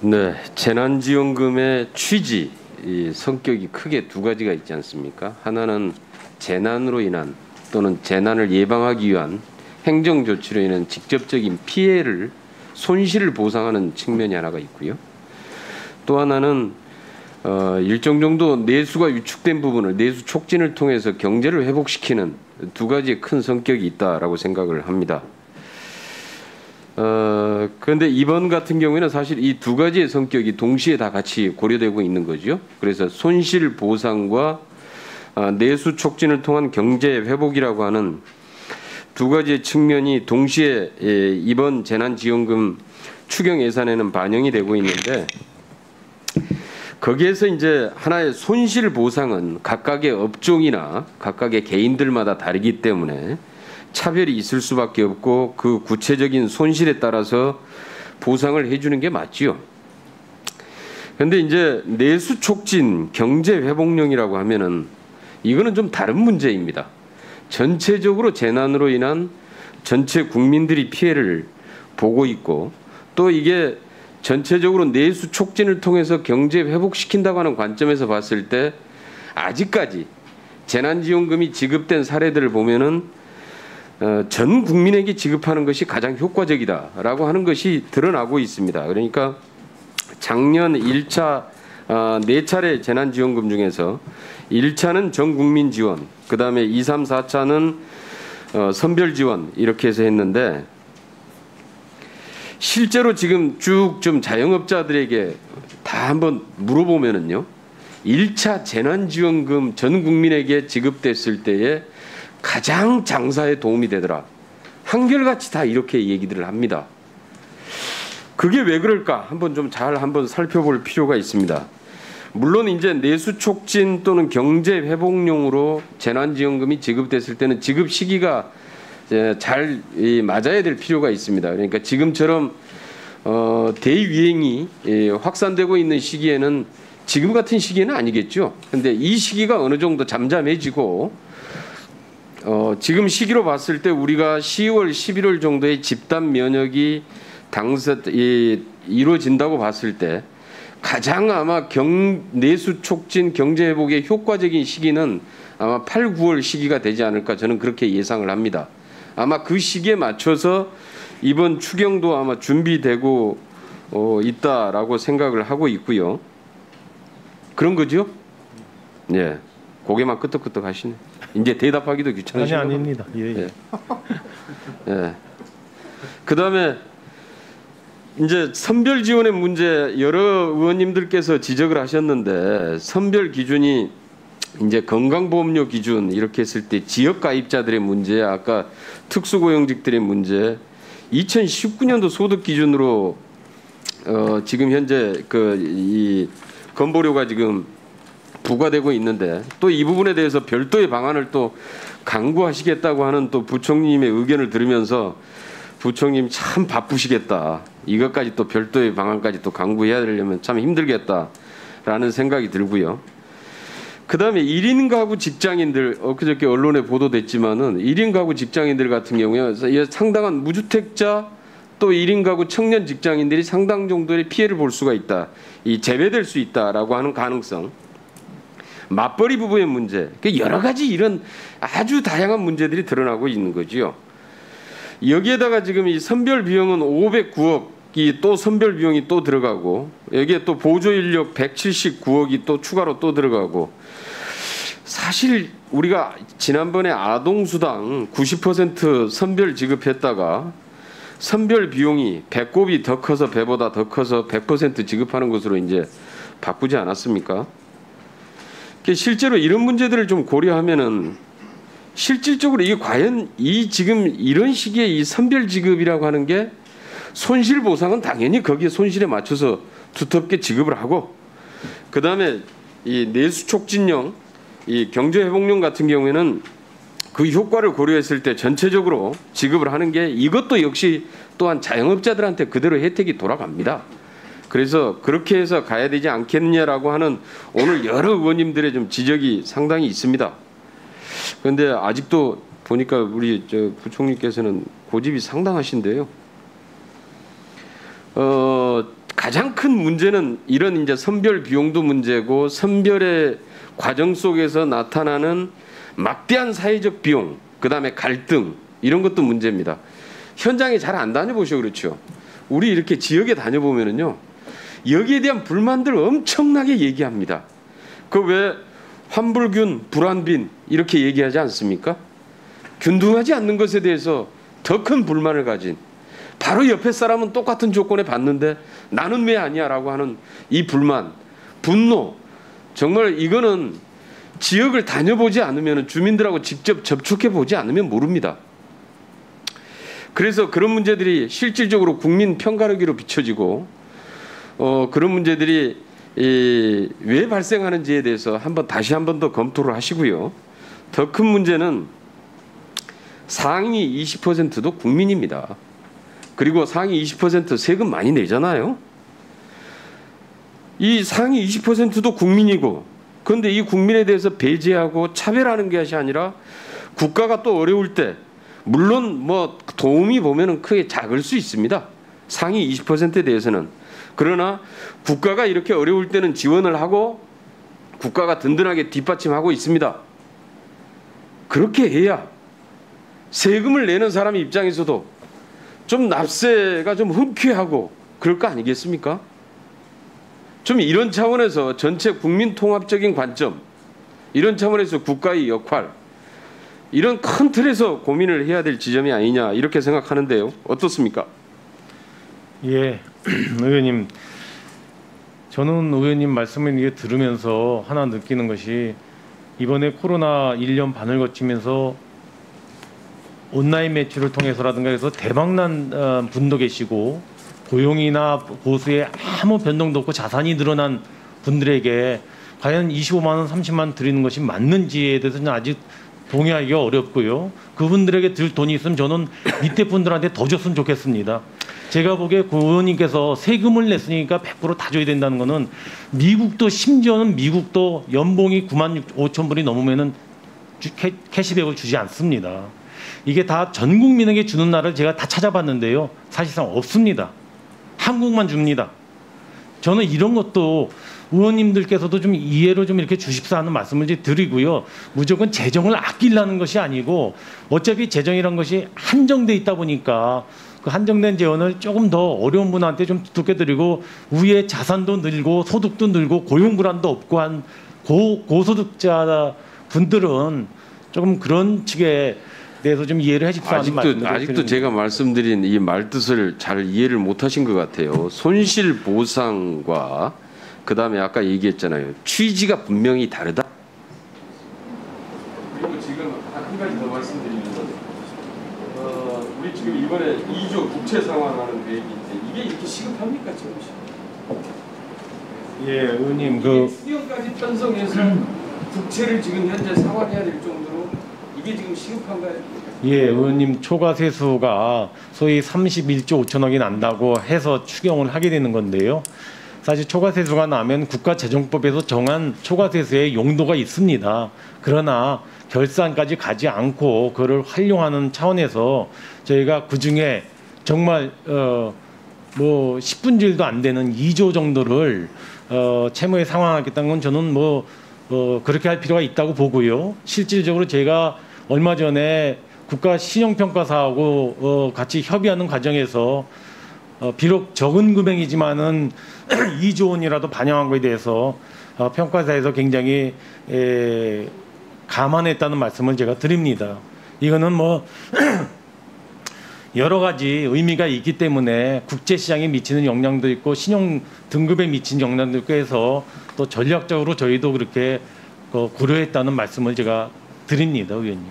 네, 재난지원금의 취지, 이 성격이 크게 두 가지가 있지 않습니까? 하나는 재난으로 인한 또는 재난을 예방하기 위한 행정조치로 인한 직접적인 피해를 손실을 보상하는 측면이 하나가 있고요. 또 하나는 일정 정도 내수가 위축된 부분을 내수 촉진을 통해서 경제를 회복시키는 두 가지의 큰 성격이 있다라고 생각을 합니다. 그런데 이번 같은 경우에는 사실 이 두 가지의 성격이 동시에 다 같이 고려되고 있는 거죠. 그래서 손실 보상과 내수 촉진을 통한 경제 회복이라고 하는 두 가지의 측면이 동시에 이번 재난지원금 추경 예산에는 반영이 되고 있는데, 거기에서 이제 하나의 손실 보상은 각각의 업종이나 각각의 개인들마다 다르기 때문에 차별이 있을 수밖에 없고 그 구체적인 손실에 따라서 보상을 해주는 게 맞지요. 그런데 이제 내수 촉진 경제 회복령이라고 하면은 이거는 좀 다른 문제입니다. 전체적으로 재난으로 인한 전체 국민들이 피해를 보고 있고, 또 이게 전체적으로 내수 촉진을 통해서 경제 회복시킨다고 하는 관점에서 봤을 때 아직까지 재난지원금이 지급된 사례들을 보면은 전 국민에게 지급하는 것이 가장 효과적이다라고 하는 것이 드러나고 있습니다. 그러니까 작년 1차 4차례 재난지원금 중에서 1차는 전 국민 지원, 그 다음에 2, 3, 4차는 선별 지원 이렇게 해서 했는데, 실제로 지금 쭉 좀 자영업자들에게 다 한번 물어보면은요, 1차 재난지원금 전 국민에게 지급됐을 때에 가장 장사에 도움이 되더라. 한결같이 다 이렇게 얘기들을 합니다. 그게 왜 그럴까? 한번 좀 잘 한번 살펴볼 필요가 있습니다. 물론 이제 내수 촉진 또는 경제 회복용으로 재난지원금이 지급됐을 때는 지급 시기가 잘 맞아야 될 필요가 있습니다. 그러니까 지금처럼 대유행이 확산되고 있는 시기에는 지금 같은 시기에는 아니겠죠. 그런데 이 시기가 어느 정도 잠잠해지고 지금 시기로 봤을 때 우리가 10월, 11월 정도의 집단 면역이 이루어진다고 봤을 때 가장 아마 내수 촉진 경제 회복의 효과적인 시기는 아마 8, 9월 시기가 되지 않을까, 저는 그렇게 예상을 합니다. 아마 그 시기에 맞춰서 이번 추경도 아마 준비되고 있다라고 생각을 하고 있고요. 그런 거죠? 예. 고개만 끄덕끄덕 하시네. 이제 대답하기도 귀찮으시죠? 아니, 아닙니다. 예. 예. 예. 그다음에 이제 선별 지원의 문제, 여러 의원님들께서 지적을 하셨는데, 선별 기준이 이제 건강보험료 기준 이렇게 했을 때 지역 가입자들의 문제, 아까 특수고용직들의 문제, 2019년도 소득 기준으로 지금 현재 이 건보료가 지금 부과되고 있는데, 또 이 부분에 대해서 별도의 방안을 또 강구하시겠다고 하는 또 부총리님의 의견을 들으면서 부총님 참 바쁘시겠다. 이것까지 또 별도의 방안까지 또 강구해야 되려면 참 힘들겠다라는 생각이 들고요. 그다음에 1인 가구 직장인들, 엊그저께 언론에 보도됐지만은 1인 가구 직장인들 같은 경우에 상당한 무주택자 또 1인 가구 청년 직장인들이 상당 정도의 피해를 볼 수가 있다. 이 제외될 수 있다라고 하는 가능성. 맞벌이 부부의 문제, 여러 가지 이런 아주 다양한 문제들이 드러나고 있는 거지요. 여기에다가 지금 이 선별 비용은 509억이 또 선별 비용이 또 들어가고, 여기에 또 보조 인력 179억이 또 추가로 또 들어가고, 사실 우리가 지난번에 아동수당 90% 선별 지급했다가 선별 비용이 배꼽이 더 커서 배보다 더 커서 100% 지급하는 것으로 이제 바꾸지 않았습니까? 실제로 이런 문제들을 좀 고려하면은 실질적으로 이게 과연 지금 이런 시기에 이 선별 지급이라고 하는 게 손실 보상은 당연히 거기에 손실에 맞춰서 두텁게 지급을 하고, 그 다음에 이 내수 촉진용, 이 경제 회복용 같은 경우에는 그 효과를 고려했을 때 전체적으로 지급을 하는 게, 이것도 역시 또한 자영업자들한테 그대로 혜택이 돌아갑니다. 그래서 그렇게 해서 가야 되지 않겠느냐라고 하는 오늘 여러 의원님들의 좀 지적이 상당히 있습니다. 그런데 아직도 보니까 우리 부총리께서는 고집이 상당하신데요. 가장 큰 문제는 이런 이제 선별 비용도 문제고 선별의 과정 속에서 나타나는 막대한 사회적 비용, 그다음에 갈등 이런 것도 문제입니다. 현장에 잘 안 다녀보셔 그렇죠. 우리 이렇게 지역에 다녀보면은요, 여기에 대한 불만들 엄청나게 얘기합니다. 그 왜 환불균, 불환빈 이렇게 얘기하지 않습니까? 균등하지 않는 것에 대해서 더 큰 불만을 가진, 바로 옆에 사람은 똑같은 조건에 받는데 나는 왜 아니야라고 하는 이 불만, 분노, 정말 이거는 지역을 다녀보지 않으면, 주민들하고 직접 접촉해 보지 않으면 모릅니다. 그래서 그런 문제들이 실질적으로 국민 평가르기로 비춰지고, 그런 문제들이 왜 발생하는지에 대해서 다시 한 번 더 검토를 하시고요. 더 큰 문제는 상위 20%도 국민입니다. 그리고 상위 20% 세금 많이 내잖아요. 이 상위 20%도 국민이고, 그런데 이 국민에 대해서 배제하고 차별하는 것이 아니라 국가가 또 어려울 때, 물론 뭐 도움이 보면은 크게 작을 수 있습니다. 상위 20%에 대해서는. 그러나 국가가 이렇게 어려울 때는 지원을 하고 국가가 든든하게 뒷받침하고 있습니다. 그렇게 해야 세금을 내는 사람 입장에서도 좀 납세가 좀 흔쾌하고 그럴 거 아니겠습니까? 좀 이런 차원에서 전체 국민 통합적인 관점, 이런 차원에서 국가의 역할, 이런 큰 틀에서 고민을 해야 될 지점이 아니냐 이렇게 생각하는데요. 어떻습니까? 예, 의원님, 저는 의원님 말씀을 들으면서 하나 느끼는 것이, 이번에 코로나 1년 반을 거치면서 온라인 매출을 통해서라든가 해서 대박난 분도 계시고, 고용이나 보수에 아무 변동도 없고 자산이 늘어난 분들에게 과연 25만 원, 30만 원 드리는 것이 맞는지에 대해서는 아직 동의하기가 어렵고요. 그분들에게 들 돈이 있으면 저는 밑에 분들한테 더 줬으면 좋겠습니다. 제가 보기에 고 의원님께서 세금을 냈으니까 100% 다 줘야 된다는 거는, 미국도, 심지어는 미국도 연봉이 9만 5천 불이 넘으면은 캐시백을 주지 않습니다. 이게 다 전 국민에게 주는 날을 제가 다 찾아봤는데요, 사실상 없습니다. 한국만 줍니다. 저는 이런 것도 의원님들께서도 좀 이해를 좀 이렇게 주십사 하는 말씀을 드리고요. 무조건 재정을 아끼려는 것이 아니고, 어차피 재정이란 것이 한정돼 있다 보니까 그 한정된 재원을 조금 더 어려운 분한테 좀 두둑게 드리고, 위에 자산도 늘고 소득도 늘고 고용 불안도 없고 한 고소득자 분들은 조금 그런 측에 대해서 좀 이해를 해주십사 하는 말씀을 아직도 제가 말씀드린 이 말뜻을 잘 이해를 못하신 것 같아요. 손실 보상과 그다음에 아까 얘기했잖아요, 취지가 분명히 다르다. 그리고 지금 한 가지 더 말씀드리면, 우리 지금 이번에 2조 국채 상환하는 계획인데 이게 이렇게 시급합니까 지금? 예, 의원님, 수령까지 편성해서 국채를 지금 현재 상환해야 될 정도로 이게 지금 시급한가요? 예, 의원님, 초과 세수가 소위 31조 5천억이 난다고 해서 추경을 하게 되는 건데요. 사실 초과세수가 나면 국가재정법에서 정한 초과세수의 용도가 있습니다. 그러나 결산까지 가지 않고 그를 활용하는 차원에서 저희가 그중에 정말 뭐 10분질도 안 되는 2조 정도를 채무에 상환하겠다는 건 저는 그렇게 할 필요가 있다고 보고요. 실질적으로 제가 얼마 전에 국가신용평가사하고 같이 협의하는 과정에서 비록 적은 금액이지만은 2조 원이라도 반영한 것에 대해서 평가사에서 굉장히 감안했다는 말씀을 제가 드립니다. 이거는 여러 가지 의미가 있기 때문에 국제시장에 미치는 영향도 있고 신용 등급에 미친 영향도 있고 해서 또 전략적으로 저희도 그렇게 고려했다는 말씀을 제가 드립니다, 의원님.